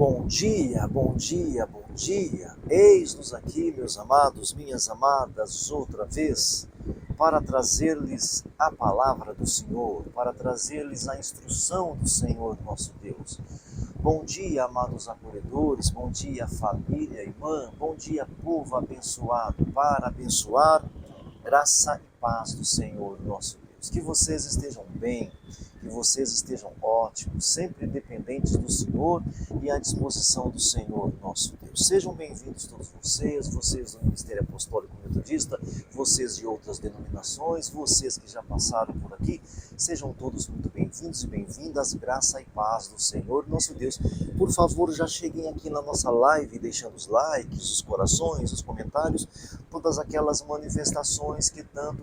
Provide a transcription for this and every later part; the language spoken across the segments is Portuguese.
Bom dia, bom dia, bom dia. Eis-nos aqui, meus amados, minhas amadas, outra vez, para trazer-lhes a palavra do Senhor, para trazer-lhes a instrução do Senhor nosso Deus. Bom dia, amados acolhedores, bom dia, família, irmã, bom dia, povo abençoado, para abençoar, graça e paz do Senhor nosso Deus. Que vocês estejam bem, que vocês estejam ótimos, sempre dependentes do Senhor e à disposição do Senhor nosso Deus. Sejam bem-vindos todos vocês do Ministério Apostólico Metodista, vocês de outras denominações, vocês que já passaram por aqui, sejam todos muito bem-vindos e bem-vindas, graça e paz do Senhor nosso Deus. Por favor, já cheguem aqui na nossa live, deixando os likes, os corações, os comentários, todas aquelas manifestações que tanto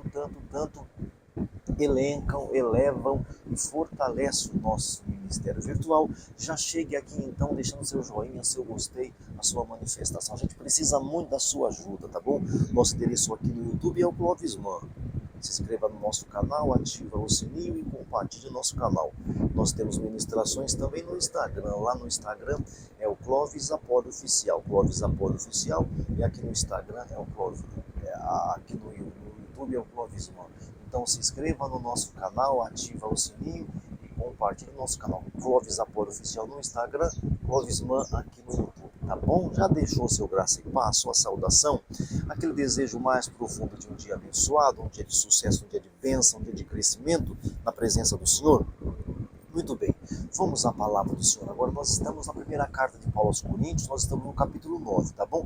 elevam e fortalecem o nosso ministério virtual. Já chegue aqui então deixando seu joinha, seu gostei, a sua manifestação. A gente precisa muito da sua ajuda, tá bom? Nosso endereço aqui no YouTube é o Clovisman. Se inscreva no nosso canal, ativa o sininho e compartilhe o nosso canal. Nós temos ministrações também no Instagram. Lá no Instagram é o Clovis Apolo Oficial. Clovis Apolo Oficial. E aqui no Instagram é o Clovis. Aqui no YouTube é o Clovisman. Então se inscreva no nosso canal, ativa o sininho e compartilhe o nosso canal. Clovis Apolo Oficial no Instagram, Clovisman aqui no YouTube, tá bom? Já deixou seu graça e paz, sua saudação? Aquele desejo mais profundo de um dia abençoado, um dia de sucesso, um dia de bênção, um dia de crescimento na presença do Senhor? Muito bem, vamos à palavra do Senhor. Agora nós estamos na primeira carta de Paulo aos Coríntios, nós estamos no capítulo 9, tá bom?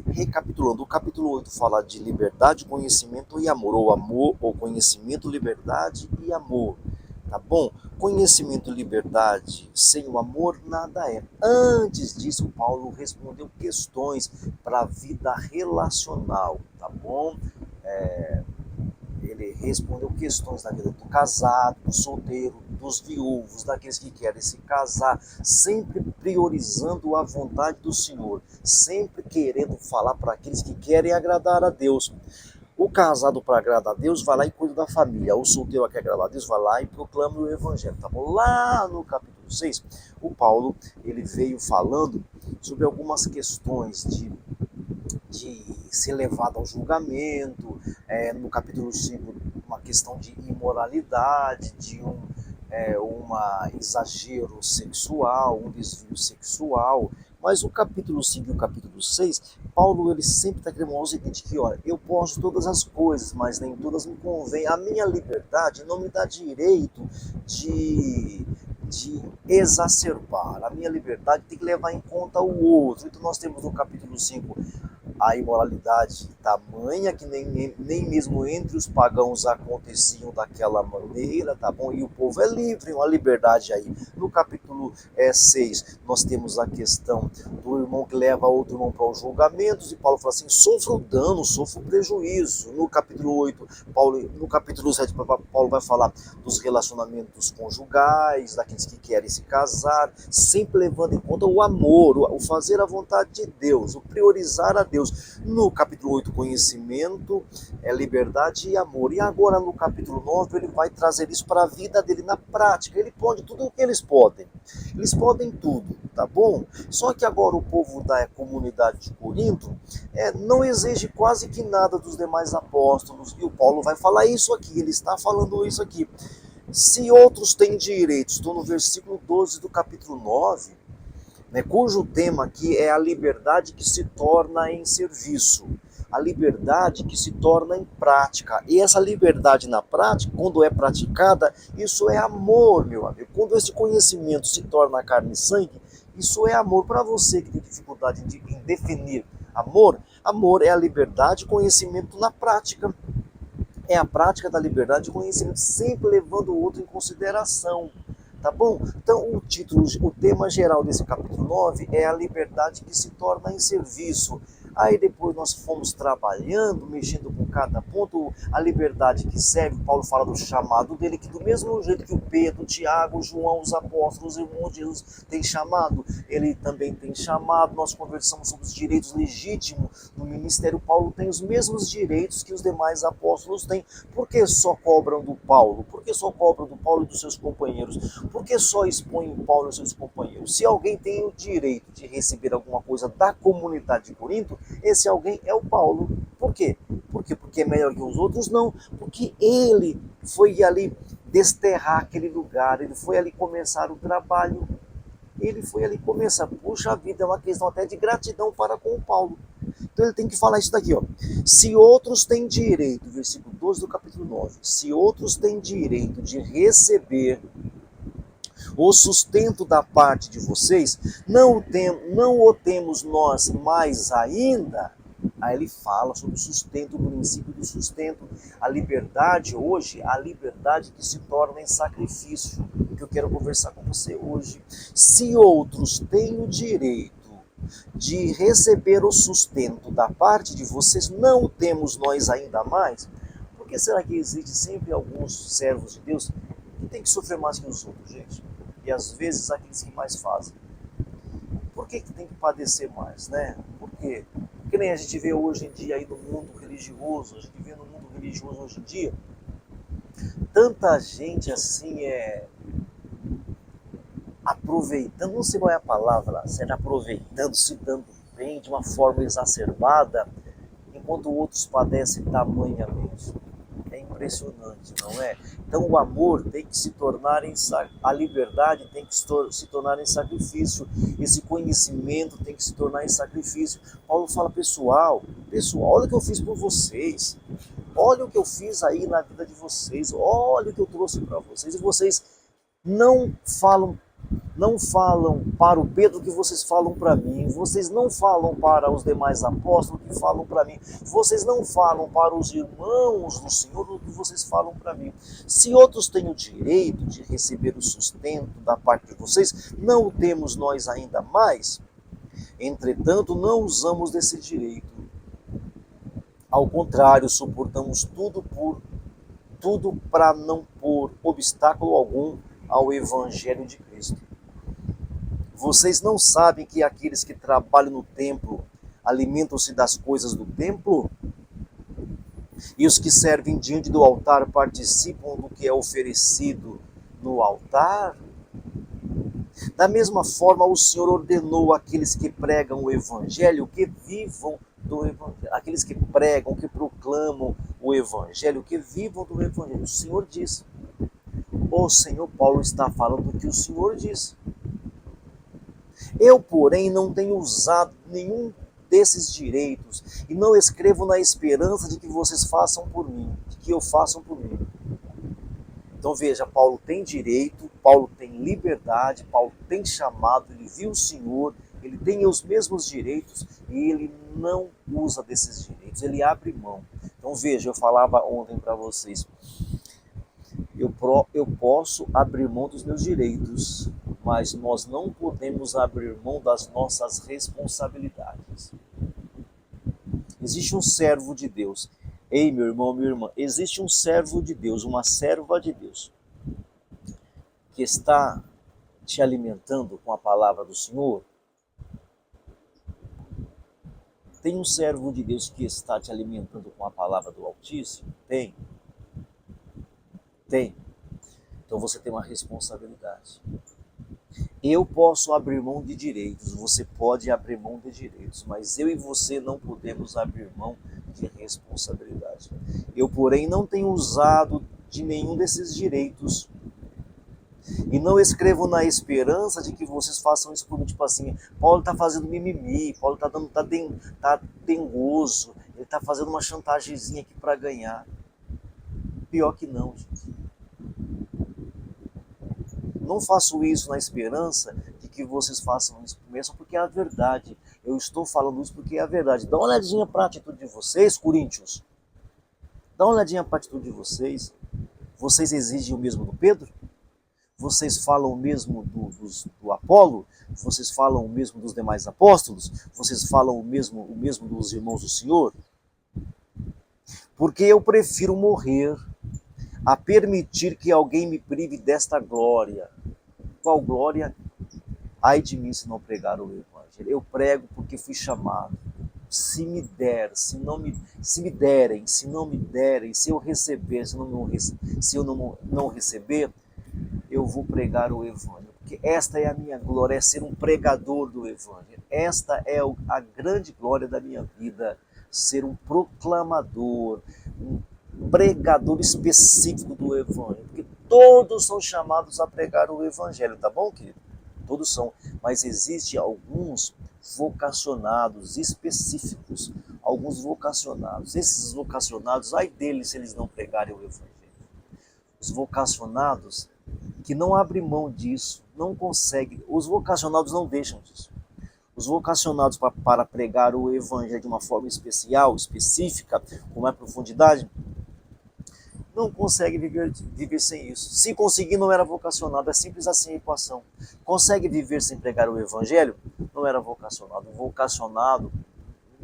Recapitulando, o capítulo 8 fala de liberdade, conhecimento e amor, ou conhecimento, liberdade e amor, tá bom? Conhecimento e liberdade sem o amor nada é. Antes disso, Paulo respondeu questões para a vida relacional, tá bom? Ele respondeu questões da vida do casado, do solteiro, dos viúvos, daqueles que querem se casar, sempre priorizando a vontade do Senhor, sempre querendo falar para aqueles que querem agradar a Deus. O casado, para agradar a Deus, vai lá e cuida da família. O solteiro que quer agradar a Deus, vai lá e proclama o evangelho. Tá bom? Lá no capítulo 6, o Paulo ele veio falando sobre algumas questões de ser levado ao julgamento, no capítulo 5, uma questão de imoralidade, de um exagero sexual, um desvio sexual. Mas o capítulo 5 e o capítulo 6, Paulo ele sempre está querendo o seguinte, que olha, eu posso todas as coisas, mas nem todas me convêm. A minha liberdade não me dá direito de exacerbar. A minha liberdade tem que levar em conta o outro. Então nós temos no capítulo 5 a imoralidade tamanha que nem mesmo entre os pagãos aconteciam daquela maneira, tá bom? E o povo é livre, uma liberdade aí. No capítulo 6, nós temos a questão do irmão que leva outro irmão para os julgamentos, e Paulo fala assim, sofro dano, sofro prejuízo. No capítulo 8, no capítulo 7, Paulo vai falar dos relacionamentos conjugais, daqueles que querem se casar, sempre levando em conta o amor, o fazer a vontade de Deus, o priorizar a Deus. No capítulo 8, conhecimento, liberdade e amor. E agora no capítulo 9, ele vai trazer isso para a vida dele na prática. Ele pode tudo o que eles podem. Eles podem tudo, tá bom? Só que agora o povo da comunidade de Corinto não exige quase que nada dos demais apóstolos. E o Paulo vai falar isso aqui, ele está falando isso aqui. Se outros têm direitos, estou no versículo 12 do capítulo 9, cujo tema aqui é a liberdade que se torna em serviço, a liberdade que se torna em prática. E essa liberdade na prática, quando é praticada, isso é amor, meu amigo. Quando esse conhecimento se torna carne e sangue, isso é amor. Para você que tem dificuldade em definir amor, amor é a liberdade, conhecimento na prática. É a prática da liberdade e conhecimento, sempre levando o outro em consideração. Tá bom? Então o tema geral desse capítulo 9 é a liberdade que se torna em serviço. Aí depois nós fomos trabalhando, mexendo com cada ponto, a liberdade que serve. Paulo fala do chamado dele, que do mesmo jeito que o Pedro, o Tiago, o João, os apóstolos, os irmãos de Jesus têm chamado, ele também tem chamado. Nós conversamos sobre os direitos legítimos no ministério. Paulo tem os mesmos direitos que os demais apóstolos têm. Por que só cobram do Paulo? Por que só cobram do Paulo e dos seus companheiros? Por que só expõem o Paulo e os seus companheiros? Se alguém tem o direito de receber alguma coisa da comunidade de Corinto, esse alguém é o Paulo. Por quê? Porque é melhor que os outros? Não, porque ele foi ali desterrar aquele lugar, ele foi ali começar o trabalho, ele foi ali começar. Puxa vida, é uma questão até de gratidão para com o Paulo. Então ele tem que falar isso daqui, ó. Se outros têm direito, versículo 12 do capítulo 9, se outros têm direito de receber o sustento da parte de vocês, não o temos nós mais ainda. Aí ele fala sobre o sustento, o princípio do sustento, a liberdade hoje, a liberdade que se torna em sacrifício, que eu quero conversar com você hoje. Se outros têm o direito de receber o sustento da parte de vocês, não o temos nós ainda mais? Por que será que existe sempre alguns servos de Deus que tem que sofrer mais que os outros, gente? E às vezes aqueles que mais fazem. Por que tem que padecer mais, né? Por quê? Porque nem a gente vê hoje em dia aí no mundo religioso, a gente vê no mundo religioso hoje em dia, tanta gente assim aproveitando, não sei qual é a palavra, será aproveitando, se dando bem de uma forma exacerbada, enquanto outros padecem tamanhamente. É impressionante, não é? Então o amor tem que se tornar a liberdade tem que se tornar em sacrifício, esse conhecimento tem que se tornar em sacrifício. Paulo fala, pessoal, olha o que eu fiz por vocês, olha o que eu fiz aí na vida de vocês, olha o que eu trouxe para vocês, e vocês não falam para o Pedro o que vocês falam para mim, vocês não falam para os demais apóstolos o que falam para mim, vocês não falam para os irmãos do Senhor o que vocês falam para mim. Se outros têm o direito de receber o sustento da parte de vocês, não o temos nós ainda mais? Entretanto, não usamos desse direito. Ao contrário, suportamos tudo para não pôr obstáculo algum ao Evangelho de Cristo. Vocês não sabem que aqueles que trabalham no templo alimentam-se das coisas do templo? E os que servem diante do altar participam do que é oferecido no altar? Da mesma forma, o Senhor ordenou àqueles que pregam o Evangelho que vivam do Evangelho. Aqueles que pregam, que proclamam o Evangelho, que vivam do Evangelho. O Senhor disse. O Senhor Paulo está falando o que o Senhor disse. Eu, porém, não tenho usado nenhum desses direitos e não escrevo na esperança de que vocês façam por mim, de que eu façam por mim. Então veja, Paulo tem direito, Paulo tem liberdade, Paulo tem chamado, ele viu o Senhor, ele tem os mesmos direitos e ele não usa desses direitos, ele abre mão. Então veja, eu falava ontem para vocês, eu posso abrir mão dos meus direitos, mas nós não podemos abrir mão das nossas responsabilidades. Existe um servo de Deus. Ei, meu irmão, minha irmã, existe um servo de Deus, uma serva de Deus, que está te alimentando com a palavra do Senhor. Tem um servo de Deus que está te alimentando com a palavra do Altíssimo? Tem. Tem. Então você tem uma responsabilidade. Eu posso abrir mão de direitos, você pode abrir mão de direitos, mas eu e você não podemos abrir mão de responsabilidade. Eu, porém, não tenho usado de nenhum desses direitos e não escrevo na esperança de que vocês façam isso por mim, tipo assim, Paulo está fazendo mimimi, Paulo tá dengoso, ele está fazendo uma chantagemzinha aqui para ganhar. Pior que não, gente. Não faço isso na esperança de que vocês façam isso mesmo, porque é a verdade. Eu estou falando isso porque é a verdade. Dá uma olhadinha para a atitude de vocês, coríntios. Dá uma olhadinha para a atitude de vocês. Vocês exigem o mesmo do Pedro? Vocês falam o mesmo do Apolo? Vocês falam o mesmo dos demais apóstolos? Vocês falam o mesmo dos irmãos do Senhor? Porque eu prefiro morrer a permitir que alguém me prive desta glória. Qual glória? Ai de mim se não pregar o evangelho. Eu prego porque fui chamado. Se me der, se não me derem, se não me derem, se eu receber, se eu não receber, eu vou pregar o evangelho. Porque esta é a minha glória, é ser um pregador do evangelho. Esta é a grande glória da minha vida, ser um proclamador, um pregador específico do evangelho. Porque todos são chamados a pregar o evangelho, tá bom, querido? Todos são, mas existem alguns vocacionados específicos, alguns vocacionados. Esses vocacionados, ai deles se eles não pregarem o evangelho. Os vocacionados que não abrem mão disso, não conseguem, os vocacionados não deixam disso. Os vocacionados para pregar o evangelho de uma forma especial, específica, com mais profundidade, não consegue viver sem isso. Se conseguir, não era vocacionado. É simples assim a equação. Consegue viver sem pregar o evangelho? Não era vocacionado. Vocacionado,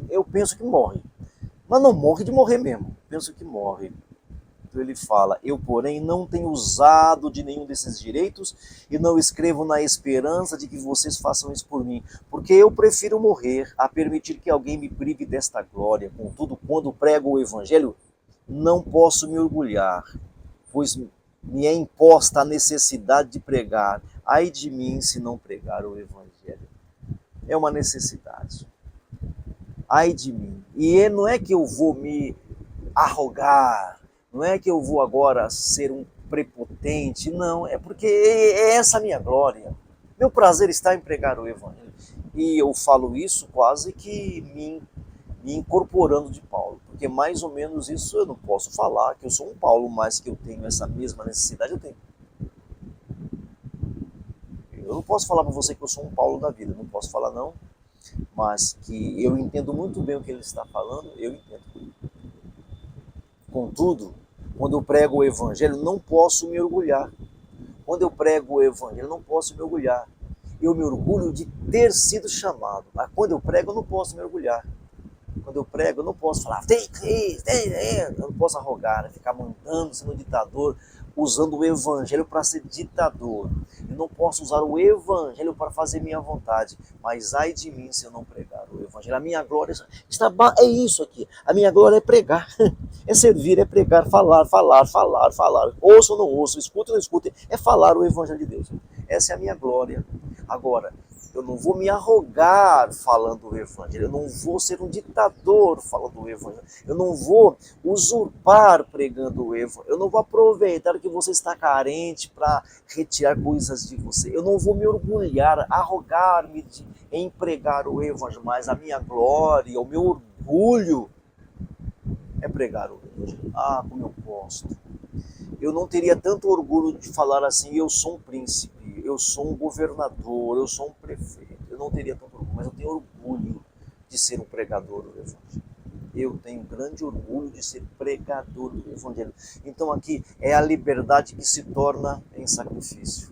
eu penso que morre. Mas não morre de morrer mesmo. Penso que morre. Então ele fala, eu, porém, não tenho usado de nenhum desses direitos e não escrevo na esperança de que vocês façam isso por mim. Porque eu prefiro morrer a permitir que alguém me prive desta glória. Contudo, quando prego o evangelho, não posso me orgulhar, pois me é imposta a necessidade de pregar. Ai de mim se não pregar o evangelho. É uma necessidade. Ai de mim. E não é que eu vou me arrogar, não é que eu vou agora ser um prepotente, não, é porque é essa a minha glória. Meu prazer está em pregar o evangelho. E eu falo isso quase que me incorporando de Paulo, porque mais ou menos isso eu não posso falar, que eu sou um Paulo, mas que eu tenho essa mesma necessidade, eu tenho. Eu não posso falar para você que eu sou um Paulo da vida, não posso falar não, mas que eu entendo muito bem o que ele está falando, eu entendo. Contudo, quando eu prego o evangelho, não posso me orgulhar. Quando eu prego o evangelho, não posso me orgulhar. Eu me orgulho de ter sido chamado. Mas quando eu prego, eu não posso me orgulhar. Quando eu prego, eu não posso falar, eu não posso arrogar, ficar mandando, sendo ditador, usando o evangelho para ser ditador. Eu não posso usar o evangelho para fazer minha vontade, mas ai de mim se eu não pregar o evangelho. A minha glória é isso aqui. A minha glória é pregar, é servir, é pregar, falar. Ouça ou não ouça, escute ou não escute, é falar o evangelho de Deus. Essa é a minha glória. Agora, eu não vou me arrogar falando o evangelho, eu não vou ser um ditador falando o evangelho, eu não vou usurpar pregando o evangelho, eu não vou aproveitar que você está carente para retirar coisas de você, eu não vou me orgulhar, arrogar-me em pregar o evangelho, mas a minha glória, o meu orgulho é pregar o evangelho. Ah, como eu gosto. Eu não teria tanto orgulho de falar assim, eu sou um príncipe, eu sou um governador, eu sou um prefeito. Eu não teria tanto orgulho, mas eu tenho orgulho de ser um pregador do evangelho. Eu tenho grande orgulho de ser pregador do evangelho. Então aqui é a liberdade que se torna em sacrifício.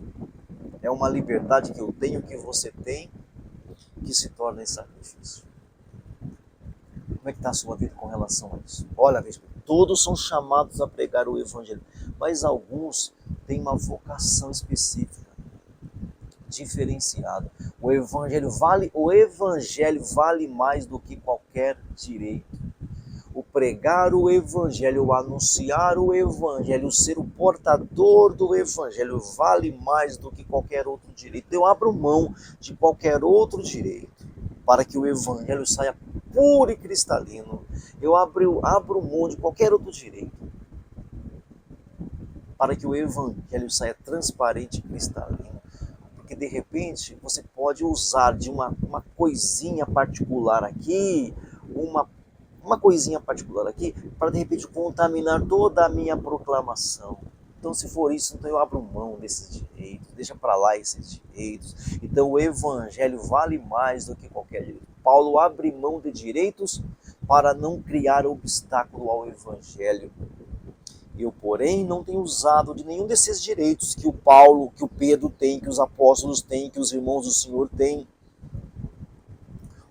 É uma liberdade que eu tenho, que você tem, que se torna em sacrifício. Como é que está a sua vida com relação a isso? Olha, todos são chamados a pregar o evangelho, mas alguns têm uma vocação específica, diferenciada. O evangelho vale mais do que qualquer direito. O pregar o evangelho, o anunciar o evangelho, o ser o portador do evangelho vale mais do que qualquer outro direito. Eu abro mão de qualquer outro direito para que o evangelho saia puro e cristalino. Eu abro mão de qualquer outro direito para que o evangelho saia transparente e cristalino. Porque de repente você pode usar de uma coisinha particular aqui, uma coisinha particular aqui, para de repente contaminar toda a minha proclamação. Então, se for isso, então eu abro mão desses direitos, deixa para lá esses direitos. Então, o evangelho vale mais do que qualquer direito. Paulo abre mão de direitos para não criar obstáculo ao evangelho. Eu, porém, não tenho usado de nenhum desses direitos que o Paulo, que o Pedro tem, que os apóstolos têm, que os irmãos do Senhor têm,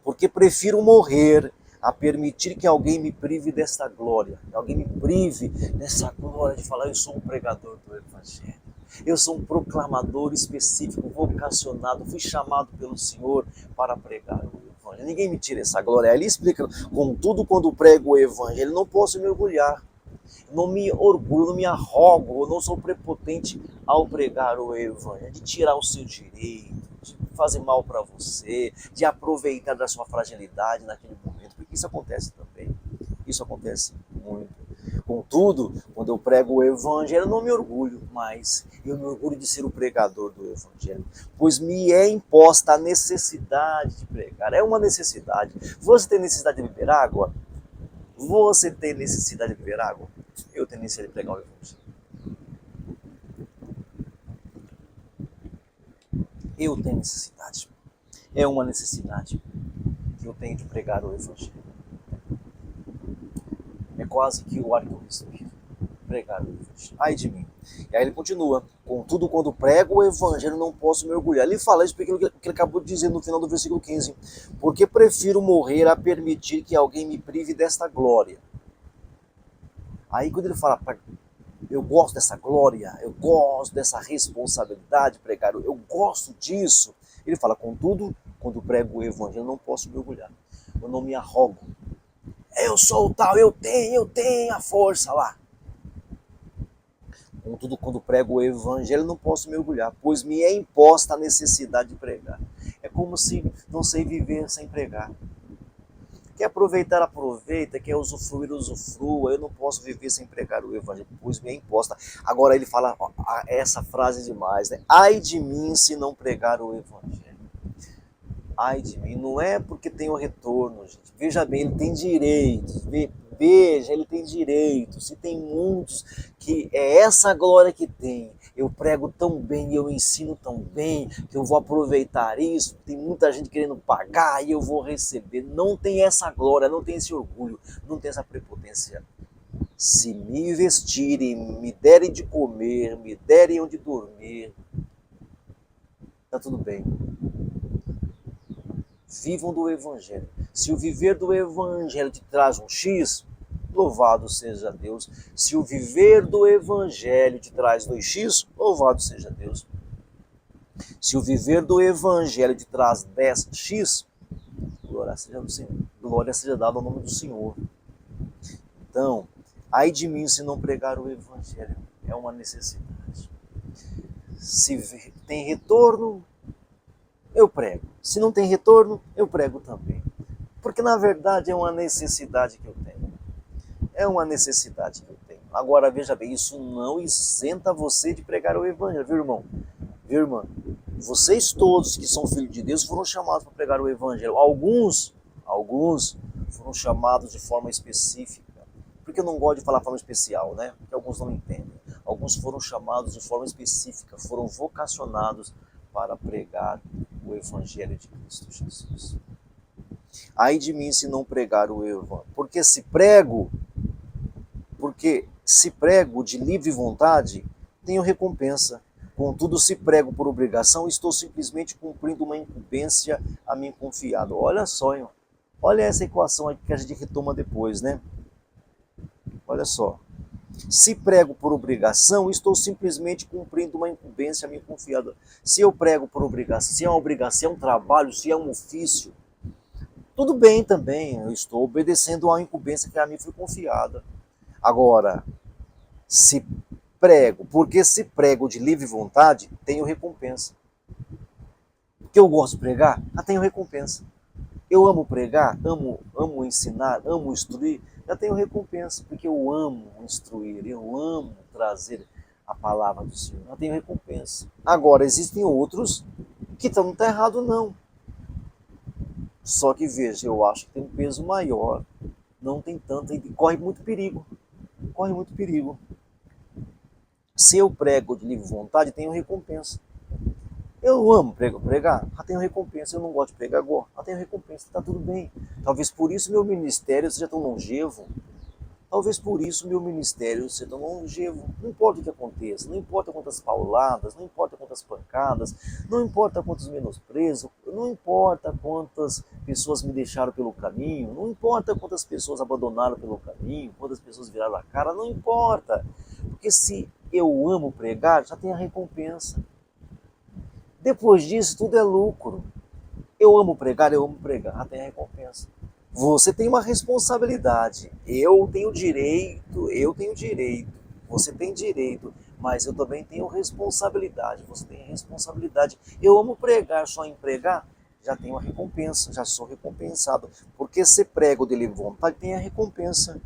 porque prefiro morrer a permitir que alguém me prive desta glória, que alguém me prive dessa glória de falar: eu sou um pregador do Evangelho, eu sou um proclamador específico, vocacionado, fui chamado pelo Senhor para pregar o Evangelho. Ninguém me tira essa glória. Ele explica: contudo, quando prego o Evangelho, não posso me orgulhar, não me orgulho, não me arrogo, eu não sou prepotente ao pregar o Evangelho, de tirar o seu direito, de fazer mal para você, de aproveitar da sua fragilidade naquele momento, porque isso acontece também, isso acontece muito. Contudo, quando eu prego o Evangelho, eu não me orgulho, mas eu me orgulho de ser o pregador do Evangelho, pois me é imposta a necessidade de pregar, é uma necessidade. Você tem necessidade de beber água? Você tem necessidade de beber água? Eu tenho necessidade de pregar o Evangelho. Eu tenho necessidade. É uma necessidade que eu tenho de pregar o Evangelho. É quase que o ar que eu respiro. Pregar o Evangelho. Ai de mim. E aí ele continua: contudo, quando prego o Evangelho, não posso me orgulhar. Ele fala isso porque ele acabou de dizer no final do versículo 15. Porque prefiro morrer a permitir que alguém me prive desta glória. Aí quando ele fala: eu gosto dessa glória, eu gosto dessa responsabilidade de pregar, eu gosto disso. Ele fala: contudo, quando prego o Evangelho, eu não posso me orgulhar. Eu não me arrogo. Eu sou o tal, eu tenho a força lá. Contudo, quando prego o Evangelho, não posso me orgulhar, pois me é imposta a necessidade de pregar. É como se não sei viver sem pregar. Quer aproveitar, aproveita. Quer usufruir, usufrua. Eu não posso viver sem pregar o Evangelho, pois me é imposta. Agora ele fala essa frase demais, né? Ai de mim se não pregar o Evangelho. Ai de mim. Não é porque tem o retorno, gente. Veja bem, ele tem direitos. Veja, ele tem direitos. Se tem muitos que é essa glória que tem. Eu prego tão bem, eu ensino tão bem, que eu vou aproveitar isso. Tem muita gente querendo pagar e eu vou receber. Não tem essa glória, não tem esse orgulho, não tem essa prepotência. Se me vestirem, me derem de comer, me derem onde dormir, está tudo bem. Vivam do Evangelho. Se o viver do Evangelho te traz um X, louvado seja Deus. Se o viver do Evangelho te traz 2x, louvado seja Deus. Se o viver do Evangelho te traz 10x, glória seja dada ao nome do Senhor. Então, ai de mim se não pregar o Evangelho, é uma necessidade. Se tem retorno, eu prego. Se não tem retorno, eu prego também. Porque na verdade é uma necessidade que eu tenho. É uma necessidade que eu tenho. Agora veja bem, isso não isenta você de pregar o Evangelho, viu, irmão? Viu, irmã? Vocês todos que são filhos de Deus foram chamados para pregar o Evangelho. Alguns foram chamados de forma específica. Porque eu não gosto de falar de forma especial, né? Porque alguns não entendem. Alguns foram chamados de forma específica, foram vocacionados para pregar o Evangelho de Cristo Jesus. Ai de mim se não pregar o Evangelho. Porque se prego de livre vontade, tenho recompensa. Contudo, se prego por obrigação, estou simplesmente cumprindo uma incumbência a mim confiada. Olha só, irmão. Olha essa equação aqui que a gente retoma depois, né? Olha só. Se prego por obrigação, estou simplesmente cumprindo uma incumbência a mim confiada. Se eu prego por obrigação, se é uma obrigação, se é um trabalho, se é um ofício, tudo bem também, eu estou obedecendo a uma incumbência que a mim foi confiada. Agora, porque se prego de livre vontade, tenho recompensa. Porque eu gosto de pregar, já tenho recompensa. Eu amo pregar, amo ensinar, amo instruir, já tenho recompensa, porque eu amo instruir, eu amo trazer a palavra do Senhor, já tenho recompensa. Agora, existem outros que não está errado não. Só que veja, eu acho que tem um peso maior, não tem tanto, corre muito perigo. Corre muito perigo. Se eu prego de livre vontade, tenho recompensa. Eu amo pregar, já tenho recompensa. Eu não gosto de pregar agora, já tenho recompensa, está tudo bem. Talvez por isso meu ministério seja tão longevo. Talvez por isso meu ministério se tão longevo. Não importa o que aconteça, não importa quantas pauladas, não importa quantas pancadas, não importa quantos menosprezos, não importa quantas pessoas me deixaram pelo caminho, não importa quantas pessoas abandonaram pelo caminho, quantas pessoas viraram a cara, não importa. Porque se eu amo pregar, já tem a recompensa. Depois disso, tudo é lucro. Eu amo pregar, já tem a recompensa. Você tem uma responsabilidade. Eu tenho direito, você tem direito, mas eu também tenho responsabilidade. Você tem responsabilidade. Eu amo pregar, só em pregar, já tenho a recompensa, já sou recompensado. Porque se prego de livre vontade, tem a recompensa.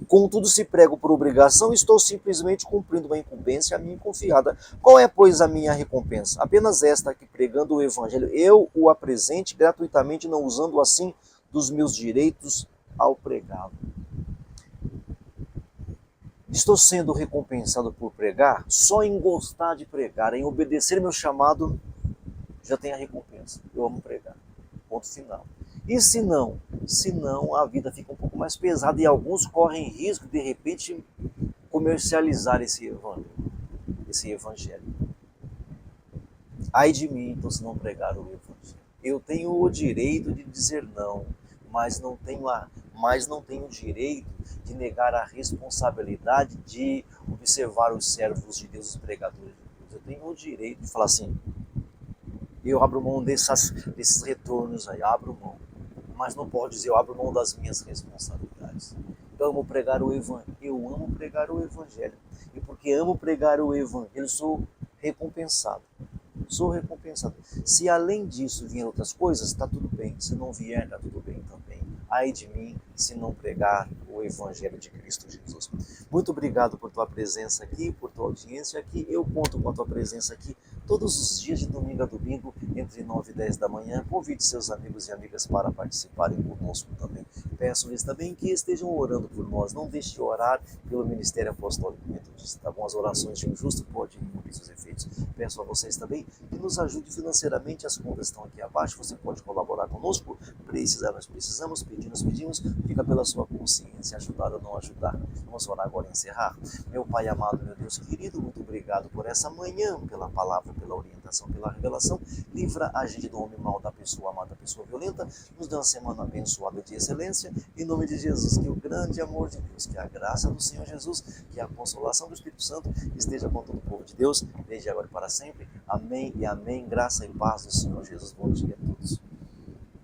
Contudo, se prego por obrigação, estou simplesmente cumprindo uma incumbência a mim confiada. Qual é, pois, a minha recompensa? Apenas esta, que pregando o Evangelho, eu o apresente gratuitamente, não usando assim dos meus direitos ao pregá-lo. Estou sendo recompensado por pregar? Só em gostar de pregar, em obedecer meu chamado, já tem a recompensa. Eu amo pregar. Ponto final. E se não, a vida fica um pouco mais pesada e alguns correm risco de repente comercializar esse evangelho. Ai de mim, então, se não pregar o evangelho. Eu tenho o direito de dizer não, mas não tenho o direito de negar a responsabilidade de observar os servos de Deus, os pregadores de Deus. Eu tenho o direito de falar assim, eu abro mão desses retornos aí, abro mão. Mas não pode dizer, eu abro mão das minhas responsabilidades. Eu amo pregar o evangelho. E porque amo pregar o evangelho, sou recompensado. Sou recompensado. Se além disso vier outras coisas, está tudo bem. Se não vier, está tudo bem também. Ai de mim, se não pregar o Evangelho de Cristo Jesus. Muito obrigado por tua presença aqui, por tua audiência aqui. Eu conto com a tua presença aqui todos os dias, de domingo a domingo, entre 9 e 10 da manhã. Convide seus amigos e amigas para participarem conosco também. Peço-lhes também que estejam orando por nós. Não deixe de orar pelo Ministério Apostólico Metodista. Tá bom? As orações de um justo podem cumprir seus efeitos. Peço a vocês também que nos ajude financeiramente. As contas estão aqui abaixo. Você pode colaborar conosco. Precisar, nós precisamos. Pedir, nós pedimos. Fica pela sua consciência, ajudar ou não ajudar. Vamos orar agora e encerrar. Meu Pai amado, meu Deus querido, muito obrigado por essa manhã, pela palavra, pela orientação, pela revelação. Livra a gente do homem mau, da pessoa amada, da pessoa violenta. Nos dê uma semana abençoada de excelência. Em nome de Jesus, que o grande amor de Deus, que a graça do Senhor Jesus, que a consolação do Espírito Santo esteja com todo o povo de Deus, desde agora e para sempre. Amém e amém. Graça e paz do Senhor Jesus. Bom dia a todos.